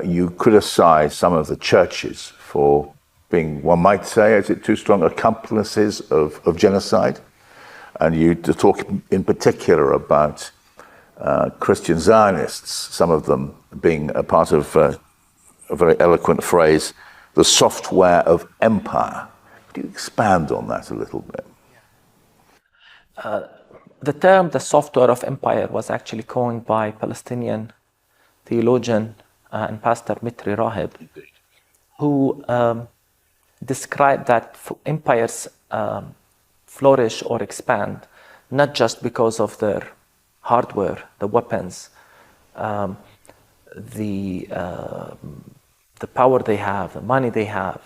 you criticize some of the churches for being, one might say, is it too strong, accomplices of genocide? And you talk in particular about Christian Zionists, some of them being a part of a very eloquent phrase, the software of empire. Could you expand on that a little bit? The term the software of empire was actually coined by Palestinian theologian and pastor Mitri Rahib, who described that empires flourish or expand not just because of their hardware, the weapons, the power they have, the money they have,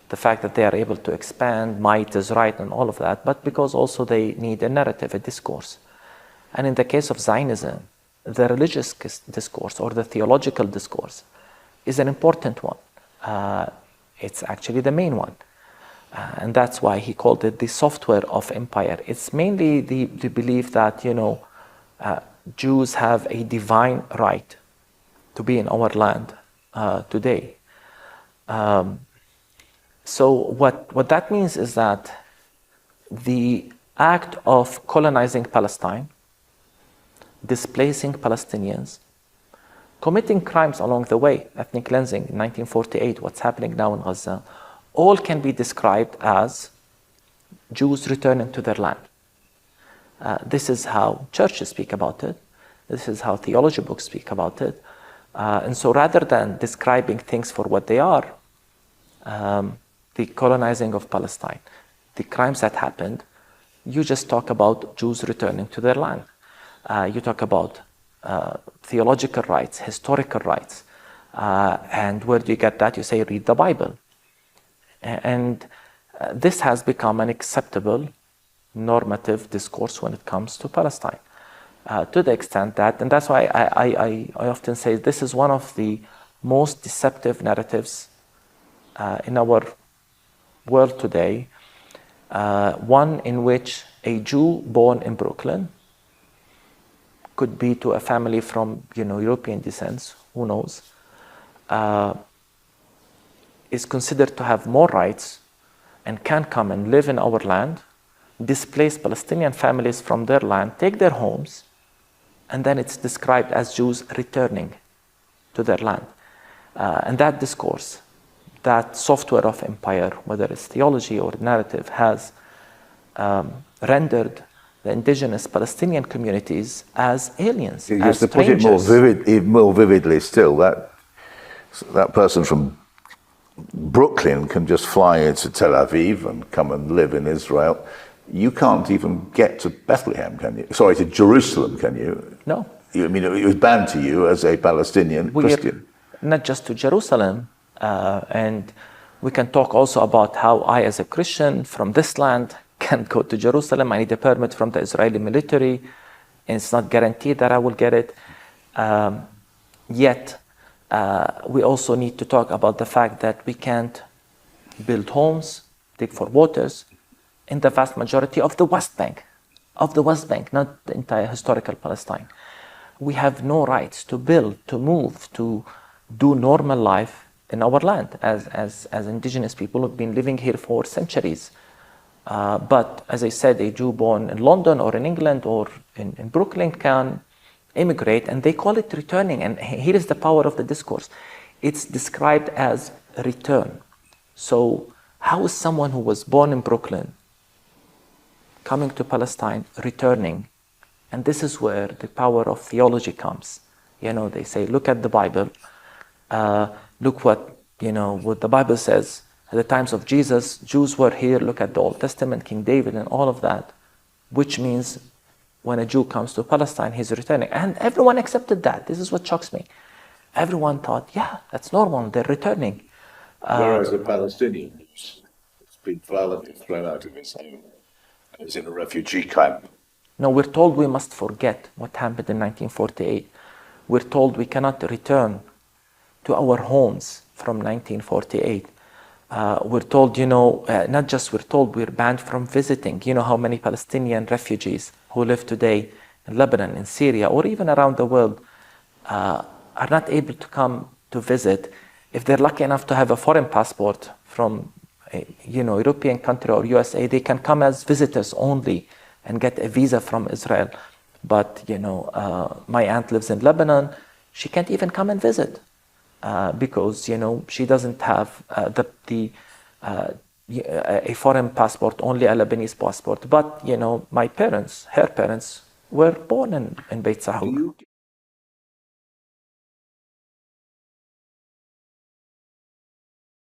the fact that they are able to expand, might is right and all of that, but because also they need a narrative, a discourse. And in the case of Zionism, the religious discourse or the theological discourse is an important one. It's actually the main one. And that's why he called it the software of empire. It's mainly the belief that, Jews have a divine right to be in our land today. So what that means is that the act of colonizing Palestine, displacing Palestinians, committing crimes along the way, ethnic cleansing in 1948, what's happening now in Gaza, all can be described as Jews returning to their land. This is how churches speak about it. This is how theology books speak about it. And so rather than describing things for what they are, the colonizing of Palestine, the crimes that happened, you just talk about Jews returning to their land. You talk about theological rights, historical rights. And where do you get that? You say, read the Bible. And this has become an acceptable normative discourse when it comes to Palestine. To the extent that, and that's why I often say this is one of the most deceptive narratives in our world today, one in which a Jew born in Brooklyn, could be to a family from European descent, who knows, is considered to have more rights and can come and live in our land, displace Palestinian families from their land, take their homes, and then it's described as Jews returning to their land. And that discourse, that software of empire, whether it's theology or narrative, has rendered the indigenous Palestinian communities as aliens, as to put it more vividly still, that person from Brooklyn can just fly into Tel Aviv and come and live in Israel. You can't even get to Bethlehem, can you? Sorry, to Jerusalem, can you? No. I mean, it was banned to you as a Palestinian Christian. Not just to Jerusalem, and we can talk also about how I, as a Christian from this land, can go to Jerusalem. I need a permit from the Israeli military, and it's not guaranteed that I will get it. Yet, we also need to talk about the fact that we can't build homes, dig for waters, in the vast majority of the West Bank, not the entire historical Palestine. We have no rights to build, to move, to do normal life in our land as indigenous people who've been living here for centuries. But as I said, a Jew born in London or in England or in Brooklyn can immigrate, and they call it returning. And here is the power of the discourse. It's described as return. So how is someone who was born in Brooklyn coming to Palestine, returning? And this is where the power of theology comes. They say, look at the Bible. Look what the Bible says. At the times of Jesus, Jews were here. Look at the Old Testament, King David and all of that, which means when a Jew comes to Palestine, he's returning. And everyone accepted that. This is what shocks me. Everyone thought, yeah, that's normal. They're returning. Whereas a Palestinian has been violently thrown out of his home and is in a refugee camp. No, we're told we must forget what happened in 1948. We're told we cannot return to our homes from 1948. We're told, not just we're told, we're banned from visiting. You know how many Palestinian refugees who live today in Lebanon, in Syria, or even around the world are not able to come to visit. If they're lucky enough to have a foreign passport from a European country or USA, they can come as visitors only and get a visa from Israel. But my aunt lives in Lebanon. She can't even come and visit because she doesn't have a foreign passport, only a Lebanese passport. But her parents were born in Beit Sahouk.